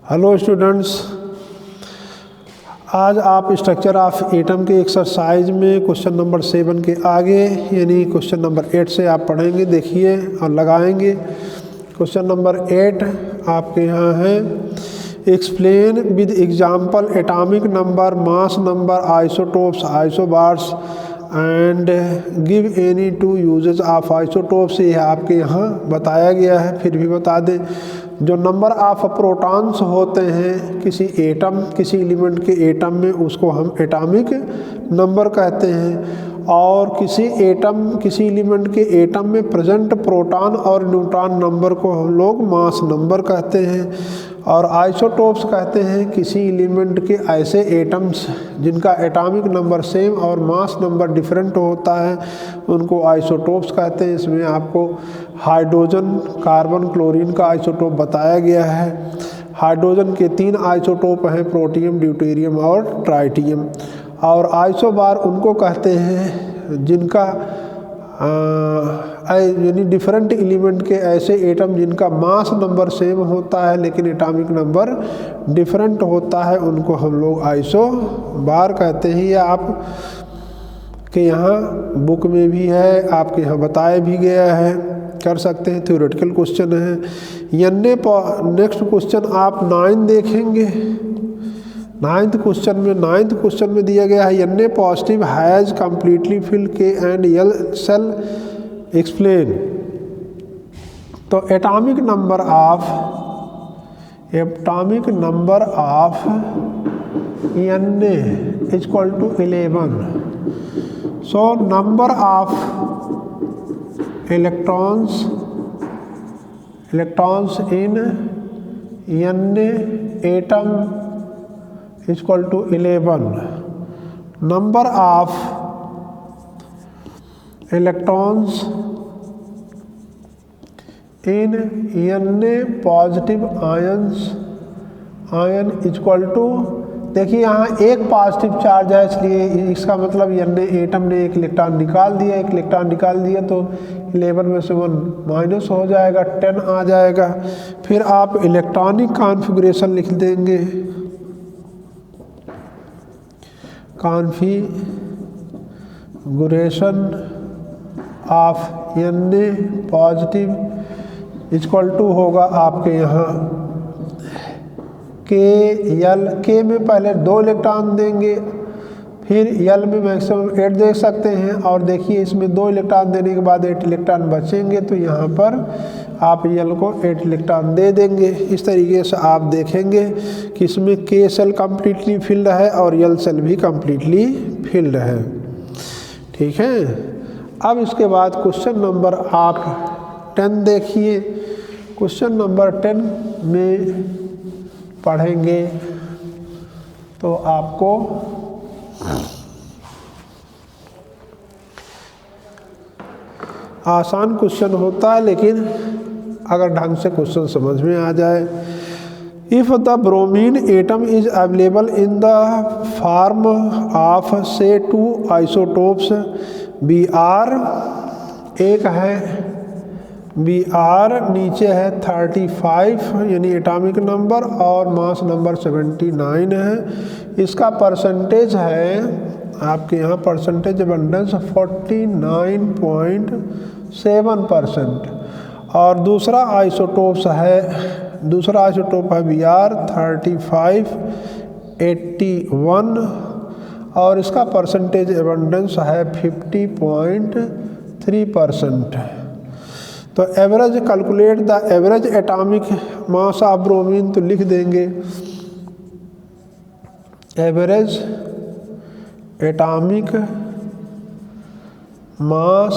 Hello students, आज आप structure of atom के एक्सरसाइज में क्वेश्चन नंबर 7 के आगे यानी क्वेश्चन नंबर 8 से आप पढ़ेंगे। देखिए और लगाएंगे। क्वेश्चन नंबर 8 आपके यहाँ है, explain with example atomic number, mass number, isotopes, isobars and give any two uses of isotopes. ये आपके यहाँ बताया गया है, फिर भी बता दें। जो नंबर ऑफ प्रोटॉन्स होते हैं किसी एलिमेंट के एटम में, उसको हम एटॉमिक नंबर कहते हैं। और किसी एलिमेंट के एटम में प्रेजेंट प्रोटॉन और न्यूट्रॉन नंबर को हम लोग मास नंबर कहते हैं। और आइसोटोप्स कहते हैं किसी एलिमेंट के ऐसे एटम्स जिनका एटॉमिक नंबर सेम और मास नंबर डिफरेंट होता है, उनको आइसोटोप्स कहते हैं। इसमें आपको हाइड्रोजन, कार्बन, क्लोरीन का आइसोटोप बताया गया है। हाइड्रोजन के 3 आइसोटोप हैं, प्रोटियम, ड्यूटेरियम और ट्राइटियम। और आइसोबार उनको कहते हैं जिनका यानी डिफरेंट एलिमेंट के ऐसे एटम जिनका मास नंबर सेम होता है लेकिन एटॉमिक नंबर डिफरेंट होता है, उनको हम लोग आइसोबार कहते हैं। या आप के यहाँ बुक में भी है, आपके यहाँ बताया भी गया है, कर सकते हैं। थ्योरेटिकल क्वेश्चन है। नेक्स्ट क्वेश्चन आप 9 देखेंगे। 9th क्वेश्चन में दिया गया है, Na positive has completely filled K and L shell explain. तो atomic number of Na equal to 11। So number of electrons in Na atom equal to 11। Number of electrons in Na positive ion equal to, देखिए यहाँ एक positive charge है इसलिए इसका मतलब Na atom ने एक इलेक्ट्रॉन निकाल दिया, तो 11 में से 1 माइनस हो जाएगा, 10 आ जाएगा। फिर आप इलेक्ट्रॉनिक कॉन्फ़िगरेशन लिख देंगे, configuration of Na positive equal to होगा आपके यहाँ K में पहले 2 इलेक्ट्रॉन देंगे, फिर L में मैक्सिमम 8 दे सकते हैं। और देखिए इसमें 2 इलेक्ट्रॉन देने के बाद 8 इलेक्ट्रॉन बचेंगे, तो यहाँ पर आप L को 8 इलेक्ट्रॉन दे देंगे। इस तरीके से आप देखेंगे कि इसमें K सेल कम्प्लीटली फिल्ड है और L सेल भी कम्प्लीटली फिल्ड है। ठीक है। अब इसके बाद क्वेश्चन नंबर आप 10 देखिए। क्वेश्चन नंबर 10 में पढ़ेंगे तो आपको आसान क्वेश्चन होता है, लेकिन अगर ढंग से क्वेश्चन समझ में आ जाए। If the bromine atom is available in the form of से 2 आइसोटोप्स Br, एक है Br, नीचे है 35 यानी एटॉमिक नंबर और मास नंबर 79 है। इसका परसेंटेज है आपके यहाँ परसेंटेज अबंडेंस 49.7%। और दूसरा आइसोटोप है Br 3581 और इसका परसेंटेज अबंडेंस है 50.3%। तो average calculate the average atomic mass of bromine, तो लिख देंगे average atomic mass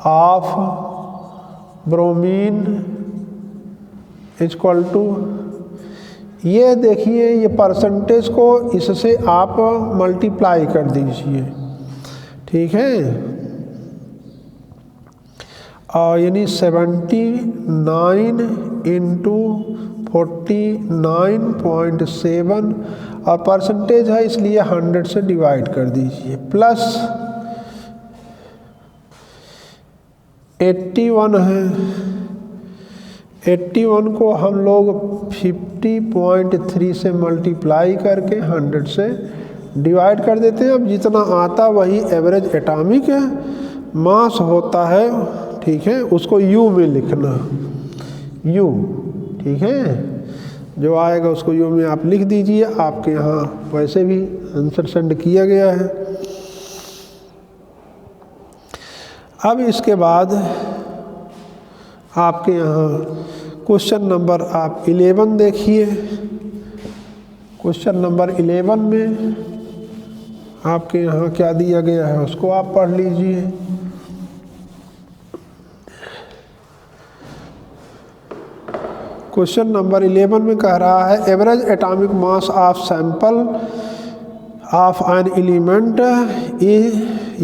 of bromine equal to, ये देखिए ये परसेंटेज को इससे आप मल्टीप्लाई कर दीजिए। ठीक है। और यानी 79 इंटू 49.7 और परसेंटेज है इसलिए 100 से डिवाइड कर दीजिए, प्लस 81 है 81 को हम लोग 50.3 से मल्टीप्लाई करके 100 से डिवाइड कर देते हैं। अब जितना आता वही एवरेज एटॉमिक मास होता है, ठीक है, उसको यू में लिखना, यू, ठीक है, जो आएगा उसको यू में आप लिख दीजिए। आपके यहाँ वैसे भी आंसर सेंड किया गया है। अब इसके बाद आपके यहाँ क्वेश्चन नंबर आप 11 देखिए। क्वेश्चन नंबर 11 में आपके यहाँ क्या दिया गया है उसको आप पढ़ लीजिए। क्वेश्चन नंबर 11 में कह रहा है average atomic mass of sample of an element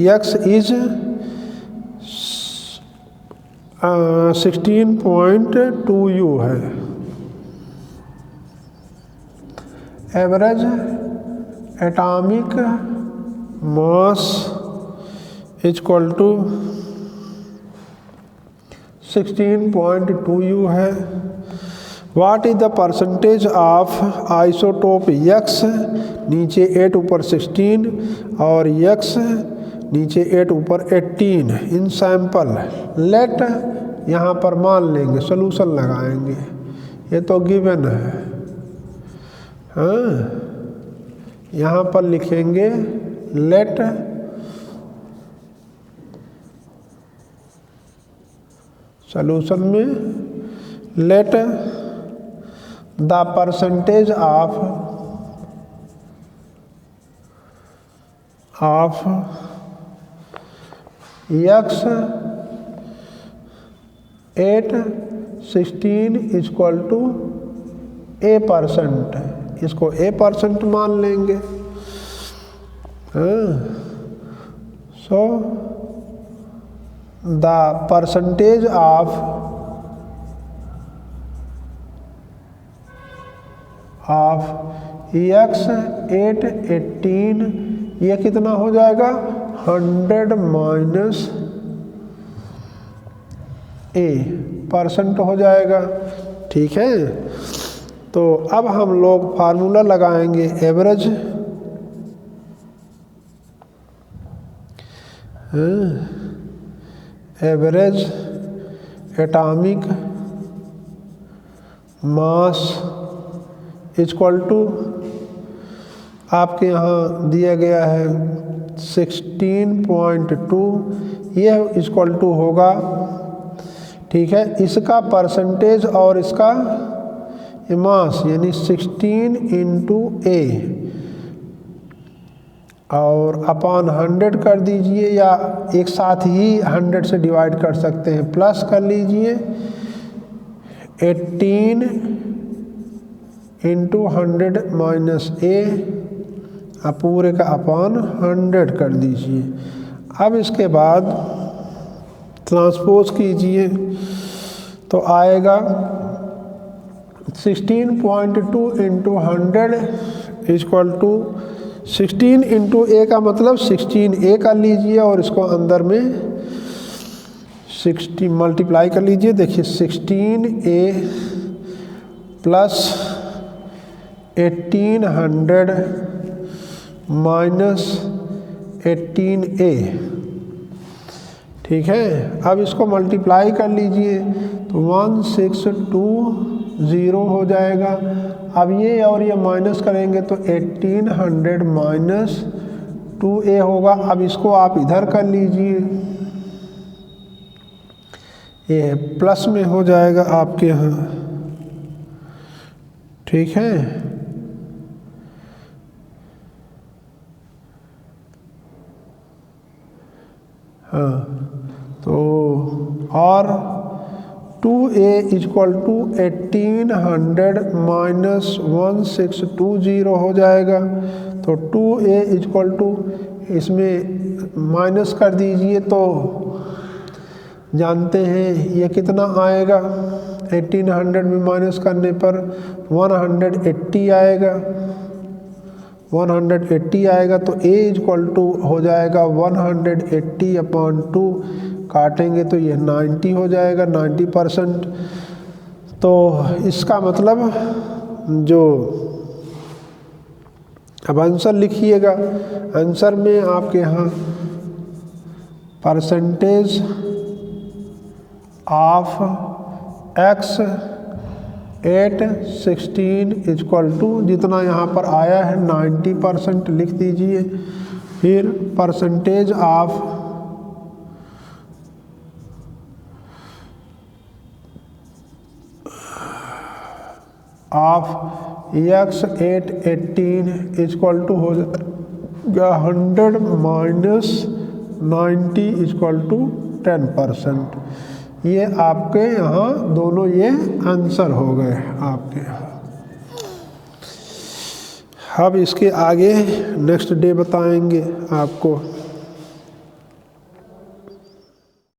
X is 16.2 U है। Average atomic mass equal to 16.2 U है। What is the percentage of isotope x, नीचे 8 ऊपर 16 और x नीचे 8 ऊपर 18 इन सैंपल लेट, यहाँ पर मान लेंगे, सोल्यूशन लगाएंगे, ये तो गिवन है। हाँ, यहाँ पर लिखेंगे लेट सोल्यूशन में let the percentage of x 8 16 equal to A%, इसको A% मान लेंगे। So the percentage of x 8 18, ये कितना हो जाएगा 100 माइनस A% हो जाएगा, ठीक है। तो अब हम लोग फार्मूला लगाएंगे average average atomic mass equal to आपके यहाँ दिया गया है 16.2, यह इक्वल टू होगा, ठीक है, इसका परसेंटेज और इसका मास यानी 16 इंटू A और अपॉन 100 कर दीजिए, या एक साथ ही 100 से डिवाइड कर सकते हैं, प्लस कर लीजिए 18 इंटू 100 माइनस A, पूरे का अपॉन 100 कर दीजिए। अब इसके बाद ट्रांसपोज कीजिए तो आएगा 16.2 इंटू 100 इक्वल टू 16 इंटू A का मतलब 16A कर लीजिए और इसको अंदर में 60 मल्टीप्लाई कर लीजिए। देखिए 16A प्लस 1800 माइनस 18A, ठीक है। अब इसको मल्टीप्लाई कर लीजिए तो 1620 हो जाएगा। अब ये और ये माइनस करेंगे तो 1800 माइनस 2A होगा। अब इसको आप इधर कर लीजिए, ये प्लस में हो जाएगा आपके यहाँ, ठीक है। हाँ, तो और 2A इक्वल टू 1800 माइनस 1620 हो जाएगा। तो 2A इक्वल टू इसमें माइनस कर दीजिए तो जानते हैं ये कितना आएगा, 1800 में माइनस करने पर 180 आएगा, 180 आएगा। तो A इक्वल टू हो जाएगा 180 अपॉन 2, काटेंगे तो ये 90 हो जाएगा, 90%। तो इसका मतलब जो अब आंसर लिखिएगा। आंसर में आपके यहाँ percentage of x 8/16 equal to जितना यहाँ पर आया है 90% लिख दीजिए। फिर percentage of x 8/18 equal to हो जाएगा 100 माइनस 90 इक्वल टू 10%। ये आपके यहाँ दोनों ये आंसर हो गए आपके यहाँ। अब इसके आगे नेक्स्ट डे बताएंगे आपको।